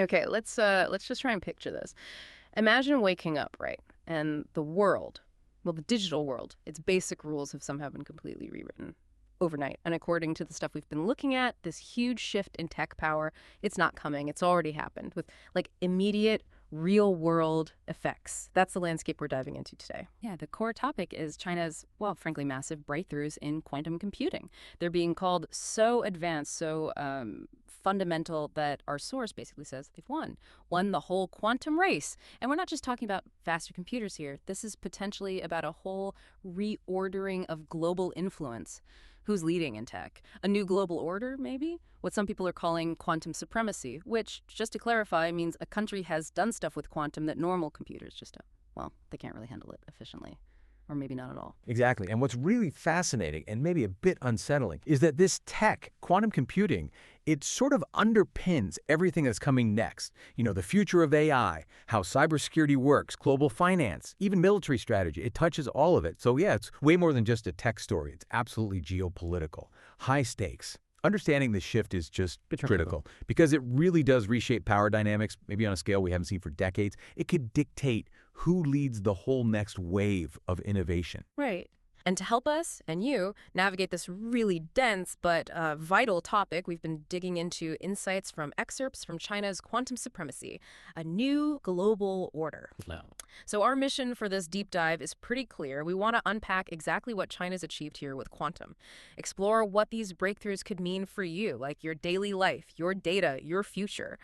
Okay, let's just try and picture this. Imagine waking up, right? And the world, well, the digital world, its basic rules have somehow been completely rewritten overnight. And according to the stuff we've been looking at, this huge shift in tech power, it's not coming. It's already happened with like immediate real world effects. That's the landscape we're diving into today. Yeah, the core topic is China's, well, frankly, massive breakthroughs in quantum computing. They're being called so advanced, so fundamental that our source basically says they've won the whole quantum race. And we're not just talking about faster computers here. This is potentially about a whole reordering of global influence. Who's leading in tech? A new global order, maybe? What some people are calling quantum supremacy, which, just to clarify, means a country has done stuff with quantum that normal computers just don't. Well, they can't really handle it efficiently. Or maybe not at all. Exactly. And what's really fascinating and maybe a bit unsettling is that this tech, quantum computing, it sort of underpins everything that's coming next. You know, the future of AI, how cybersecurity works, global finance, even military strategy. It touches all of it. So yeah, it's way more than just a tech story. It's absolutely geopolitical, high stakes. Understanding this shift is just critical because it really does reshape power dynamics, maybe on a scale we haven't seen for decades. It could dictate who leads the whole next wave of innovation. Right. And to help us and you navigate this really dense but vital topic, we've been digging into insights from excerpts from China's Quantum Supremacy, a new global order. No. So our mission for this deep dive is pretty clear. We want to unpack exactly what China's achieved here with quantum, explore what these breakthroughs could mean for you, like your daily life, your data, your future,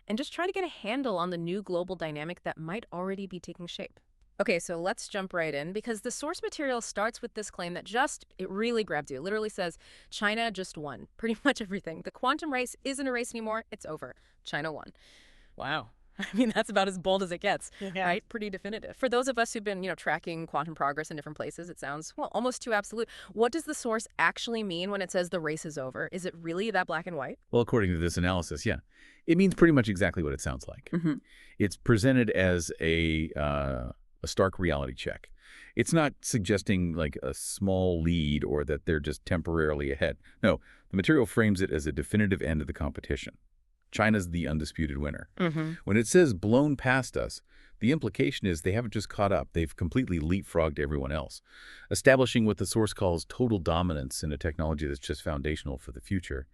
and just try to get a handle on the new global dynamic that might already be taking shape. Okay, so let's jump right in because the source material starts with this claim that it really grabbed you. It literally says, China just won pretty much everything. The quantum race isn't a race anymore. It's over. China won. Wow. I mean, that's about as bold as it gets, right? Pretty definitive. For those of us who've been, tracking quantum progress in different places, it sounds, well, almost too absolute. What does the source actually mean when it says the race is over? Is it really that black and white? Well, according to this analysis, yeah. It means pretty much exactly what it sounds like. It's presented as a stark reality check. It's not suggesting like a small lead or that they're just temporarily ahead. No, the material frames it as a definitive end of the competition. China's the undisputed winner. When it says blown past us, the implication is they haven't just caught up, they've completely leapfrogged everyone else, establishing what the source calls total dominance in a technology that's just foundational for the future.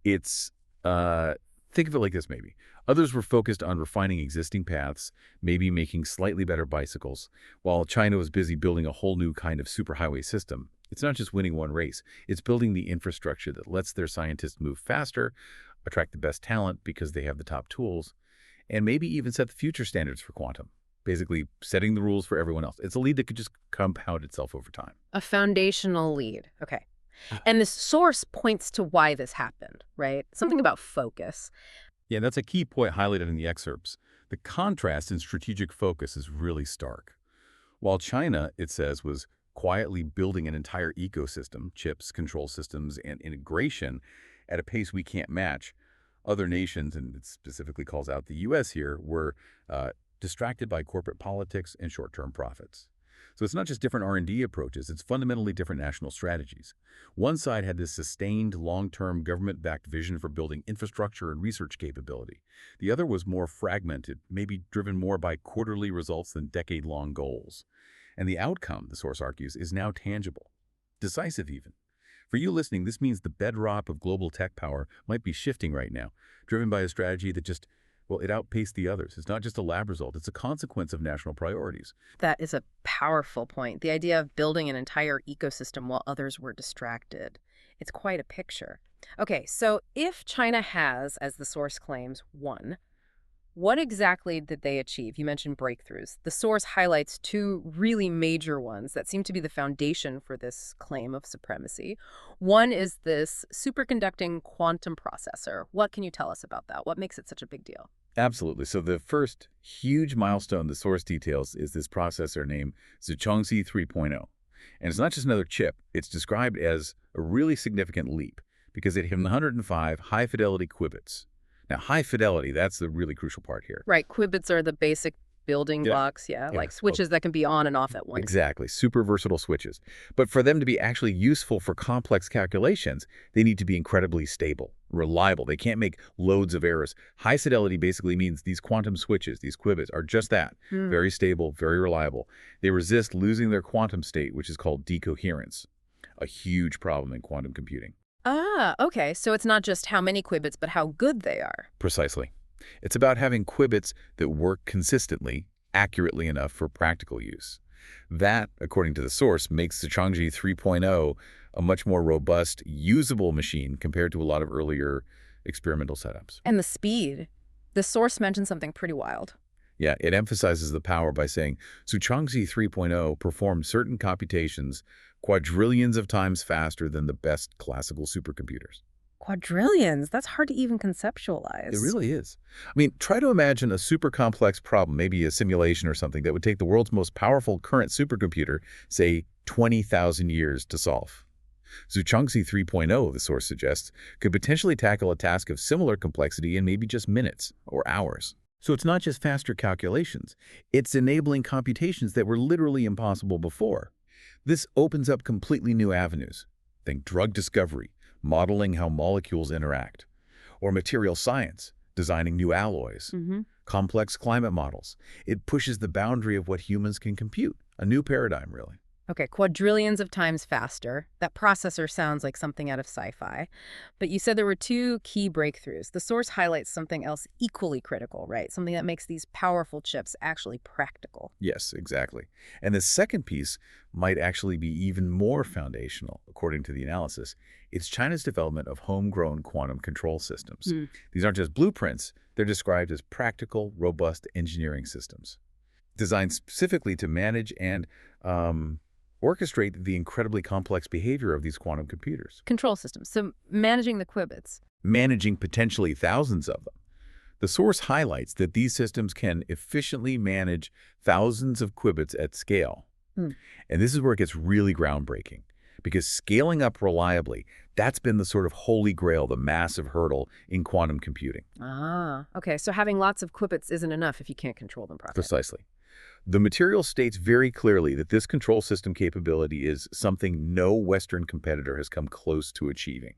It's, think of it like this maybe. Others were focused on refining existing paths, maybe making slightly better bicycles, while China was busy building a whole new kind of superhighway system. It's not just winning one race, it's building the infrastructure that lets their scientists move faster, attract the best talent because they have the top tools, and maybe even set the future standards for quantum, basically setting the rules for everyone else. It's a lead that could just compound itself over time. A foundational lead. Okay. And the source points to why this happened, right? Something about focus. Yeah, that's a key point highlighted in the excerpts. The contrast in strategic focus is really stark. While China, it says, was quietly building an entire ecosystem, chips, control systems, and integration at a pace we can't match, other nations, and it specifically calls out the U.S. here, were distracted by corporate politics and short-term profits. So it's not just different R&D approaches, it's fundamentally different national strategies. One side had this sustained, long-term, government-backed vision for building infrastructure and research capability. The other was more fragmented, maybe driven more by quarterly results than decade-long goals. And the outcome, the source argues, is now tangible, decisive even. For you listening, this means the bedrock of global tech power might be shifting right now, driven by a strategy that just, well, it outpaced the others. It's not just a lab result. It's a consequence of national priorities. That is a powerful point. The idea of building an entire ecosystem while others were distracted. It's quite a picture. Okay, so if China has, as the source claims, won, what exactly did they achieve? You mentioned breakthroughs. The source highlights two really major ones that seem to be the foundation for this claim of supremacy. One is this superconducting quantum processor. What can you tell us about that? What makes it such a big deal? Absolutely. So the first huge milestone the source details is this processor named Zuchongzhi 3.0. And it's not just another chip. It's described as a really significant leap because it hit 105 high-fidelity qubits. Now, high fidelity, that's the really crucial part here. Right. Qubits are the basic building blocks, like switches that can be on and off at once. Exactly. Super versatile switches. But for them to be actually useful for complex calculations, they need to be incredibly stable, reliable. They can't make loads of errors. High fidelity basically means these quantum switches, these qubits, are just that. Very stable, very reliable. They resist losing their quantum state, which is called decoherence, a huge problem in quantum computing. Ah, okay. So it's not just how many qubits, but how good they are. Precisely. It's about having qubits that work consistently, accurately enough for practical use. That, according to the source, makes Zuchongzhi 3.0 a much more robust, usable machine compared to a lot of earlier experimental setups. And the speed. The source mentioned something pretty wild. Yeah, it emphasizes the power by saying Zuchongzhi 3.0 performed certain computations quadrillions of times faster than the best classical supercomputers. Quadrillions. That's hard to even conceptualize. It really is. I mean, try to imagine a super complex problem, maybe a simulation or something, that would take the world's most powerful current supercomputer, say, 20,000 years to solve. Zuchongzhi 3.0, the source suggests, could potentially tackle a task of similar complexity in maybe just minutes or hours. So it's not just faster calculations, it's enabling computations that were literally impossible before. This opens up completely new avenues. Think drug discovery, modeling how molecules interact, or material science, designing new alloys, complex climate models. It pushes the boundary of what humans can compute, a new paradigm, really. Okay, quadrillions of times faster. That processor sounds like something out of sci-fi. But you said there were two key breakthroughs. The source highlights something else equally critical, right? Something that makes these powerful chips actually practical. Yes, exactly. And the second piece might actually be even more foundational, according to the analysis. It's China's development of homegrown quantum control systems. These aren't just blueprints. They're described as practical, robust engineering systems designed specifically to manage and orchestrate the incredibly complex behavior of these quantum computers. Control systems. So managing the qubits. Managing potentially thousands of them. The source highlights that these systems can efficiently manage thousands of qubits at scale. And this is where it gets really groundbreaking, because scaling up reliably, that's been the sort of holy grail, the massive hurdle in quantum computing. Ah, okay. So having lots of qubits isn't enough if you can't control them properly. Precisely. The material states very clearly that this control system capability is something no Western competitor has come close to achieving.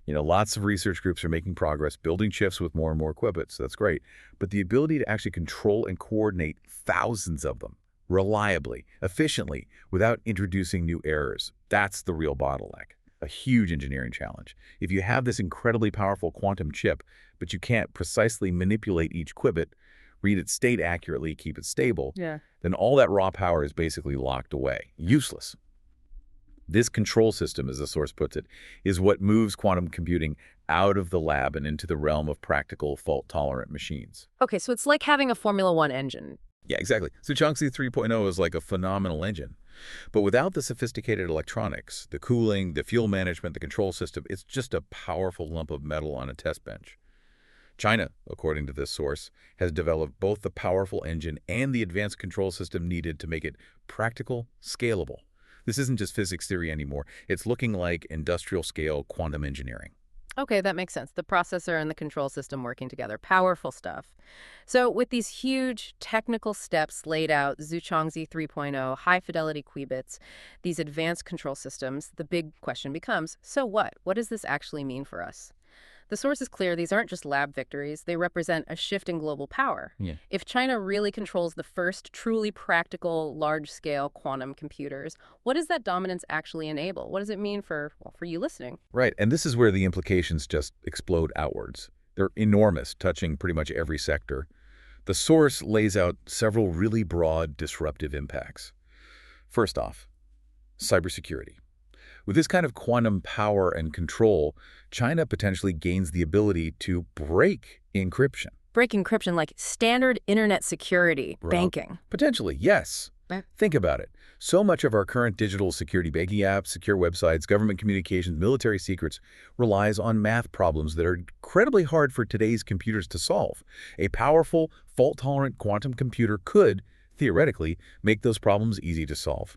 Lots of research groups are making progress, building chips with more and more qubits. That's great. But the ability to actually control and coordinate thousands of them reliably, efficiently, without introducing new errors, that's the real bottleneck. A huge engineering challenge. If you have this incredibly powerful quantum chip, but you can't precisely manipulate each qubit, read its state accurately, keep it stable, then all that raw power is basically locked away, useless. This control system, as the source puts it, is what moves quantum computing out of the lab and into the realm of practical fault-tolerant machines. Okay, so it's like having a Formula One engine. Yeah, exactly. Zuchongzhi 3.0 is like a phenomenal engine. But without the sophisticated electronics, the cooling, the fuel management, the control system, it's just a powerful lump of metal on a test bench. China, according to this source, has developed both the powerful engine and the advanced control system needed to make it practical, scalable. This isn't just physics theory anymore. It's looking like industrial-scale quantum engineering. Okay, that makes sense. The processor and the control system working together. Powerful stuff. So with these huge technical steps laid out, Zuchongzhi 3.0, high-fidelity qubits, these advanced control systems, the big question becomes, so what? What does this actually mean for us? The source is clear. These aren't just lab victories. They represent a shift in global power. If China really controls the first truly practical, large-scale quantum computers, what does that dominance actually enable? What does it mean for you listening? Right, and this is where the implications just explode outwards. They're enormous, touching pretty much every sector. The source lays out several really broad, disruptive impacts. First off, cybersecurity. With this kind of quantum power and control, China potentially gains the ability to break encryption. Break encryption like standard internet security, banking. Potentially, yes. Think about it. So much of our current digital security banking apps, secure websites, government communications, military secrets relies on math problems that are incredibly hard for today's computers to solve. A powerful, fault-tolerant quantum computer could, theoretically, make those problems easy to solve.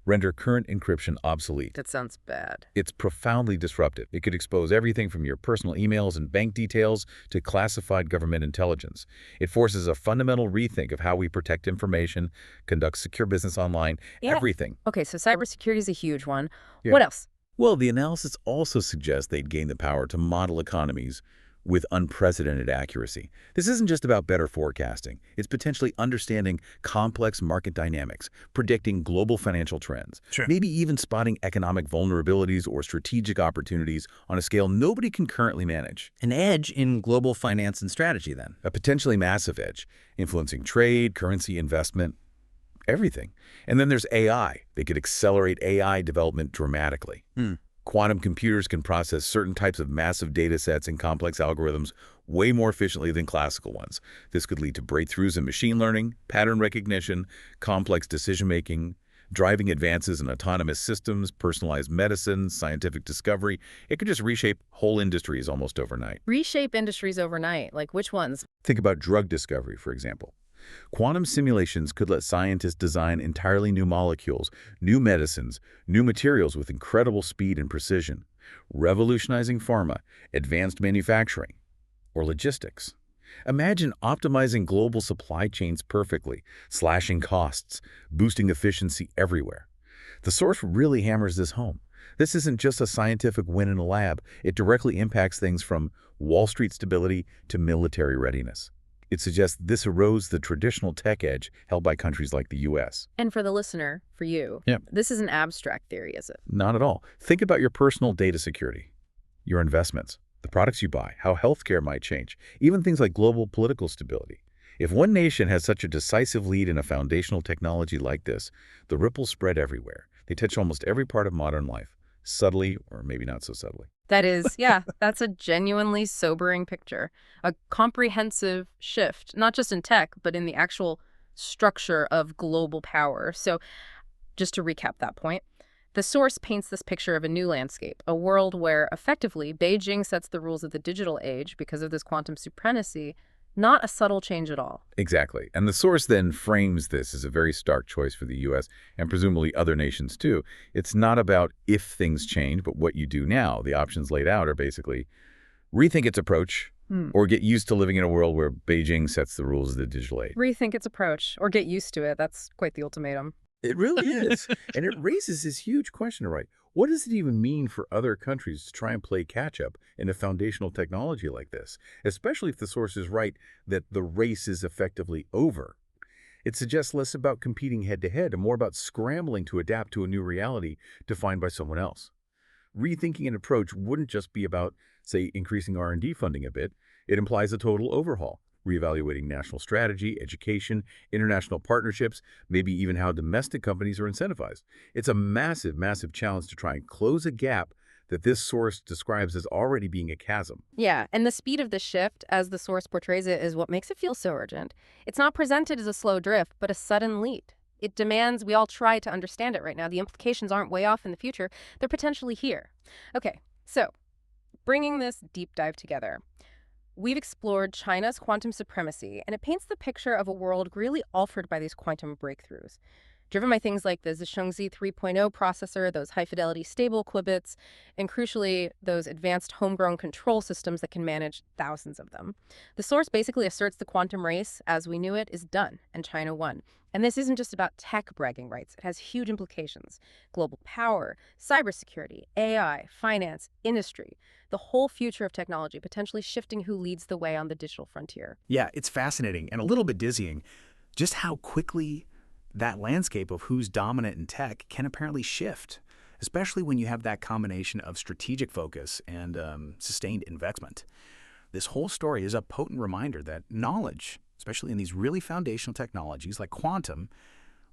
Render current encryption obsolete. That sounds bad. It's profoundly disruptive. It could expose everything from your personal emails and bank details to classified government intelligence. It forces a fundamental rethink of how we protect information, conduct secure business online, everything. Okay, so cybersecurity is a huge one. What else? Well, the analysis also suggests they'd gain the power to model economies with unprecedented accuracy. This isn't just about better forecasting. It's potentially understanding complex market dynamics, predicting global financial trends, Sure. maybe even spotting economic vulnerabilities or strategic opportunities on a scale nobody can currently manage. An edge in global finance and strategy, then. A potentially massive edge, influencing trade, currency, investment, everything. And then there's AI. They could accelerate AI development dramatically. Quantum computers can process certain types of massive data sets and complex algorithms way more efficiently than classical ones. This could lead to breakthroughs in machine learning, pattern recognition, complex decision-making, driving advances in autonomous systems, personalized medicine, scientific discovery. It could just reshape whole industries almost overnight. Reshape industries overnight, like which ones? Think about drug discovery, for example. Quantum simulations could let scientists design entirely new molecules, new medicines, new materials with incredible speed and precision, revolutionizing pharma, advanced manufacturing, or logistics. Imagine optimizing global supply chains perfectly, slashing costs, boosting efficiency everywhere. The source really hammers this home. This isn't just a scientific win in a lab. It directly impacts things from Wall Street stability to military readiness. It suggests this erodes the traditional tech edge held by countries like the U.S. And for the listener, for you, this is an abstract theory, is it? Not at all. Think about your personal data security, your investments, the products you buy, how healthcare might change, even things like global political stability. If one nation has such a decisive lead in a foundational technology like this, the ripples spread everywhere. They touch almost every part of modern life, subtly or maybe not so subtly. That is, yeah, that's a genuinely sobering picture. A comprehensive shift, not just in tech, but in the actual structure of global power. So just to recap that point, the source paints this picture of a new landscape, a world where, effectively, Beijing sets the rules of the digital age because of this quantum supremacy, not a subtle change at all. Exactly. And the source then frames this as a very stark choice for the U.S. and presumably other nations too. It's not about if things change, but what you do now. The options laid out are basically rethink its approach or get used to living in a world where Beijing sets the rules of the digital age. Rethink its approach or get used to it. That's quite the ultimatum. It really is. And it raises this huge question, right? What does it even mean for other countries to try and play catch-up in a foundational technology like this, especially if the source is right that the race is effectively over? It suggests less about competing head-to-head and more about scrambling to adapt to a new reality defined by someone else. Rethinking an approach wouldn't just be about, say, increasing R&D funding a bit. It implies a total overhaul. Reevaluating national strategy, education, international partnerships, maybe even how domestic companies are incentivized. It's a massive, massive challenge to try and close a gap that this source describes as already being a chasm. Yeah, and the speed of the shift, as the source portrays it, is what makes it feel so urgent. It's not presented as a slow drift, but a sudden leap. It demands we all try to understand it right now. The implications aren't way off in the future. They're potentially here. Okay, so bringing this deep dive together, we've explored China's quantum supremacy, and it paints the picture of a world really altered by these quantum breakthroughs, driven by things like the Zuchongzhi 3.0 processor, those high-fidelity stable qubits, and crucially, those advanced homegrown control systems that can manage thousands of them. The source basically asserts the quantum race, as we knew it, is done, and China won. And this isn't just about tech bragging rights. It has huge implications. Global power, cybersecurity, AI, finance, industry, the whole future of technology, potentially shifting who leads the way on the digital frontier. Yeah, it's fascinating and a little bit dizzying just how quickly that landscape of who's dominant in tech can apparently shift, especially when you have that combination of strategic focus and sustained investment. This whole story is a potent reminder that knowledge, especially in these really foundational technologies like quantum,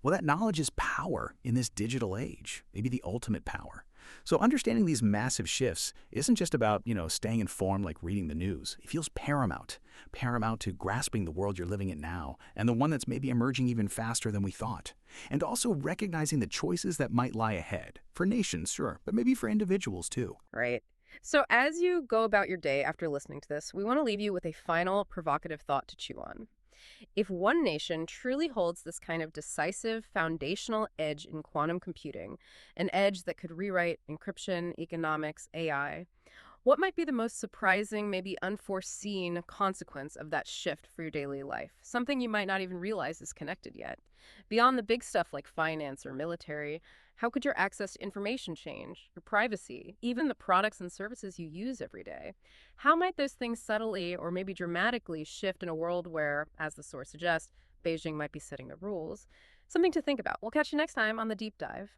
well, that knowledge is power in this digital age, maybe the ultimate power. So understanding these massive shifts isn't just about, staying informed like reading the news. It feels paramount to grasping the world you're living in now and the one that's maybe emerging even faster than we thought. And also recognizing the choices that might lie ahead for nations, sure, but maybe for individuals too. Right. So as you go about your day after listening to this, we want to leave you with a final provocative thought to chew on. If one nation truly holds this kind of decisive foundational edge in quantum computing, an edge that could rewrite encryption, economics, AI, What might be the most surprising, maybe unforeseen consequence of that shift for your daily life? Something you might not even realize is connected yet. Beyond the big stuff like finance or military, how could your access to information change, your privacy, even the products and services you use every day? How might those things subtly or maybe dramatically shift in a world where, as the source suggests, Beijing might be setting the rules? Something to think about. We'll catch you next time on The Deep Dive.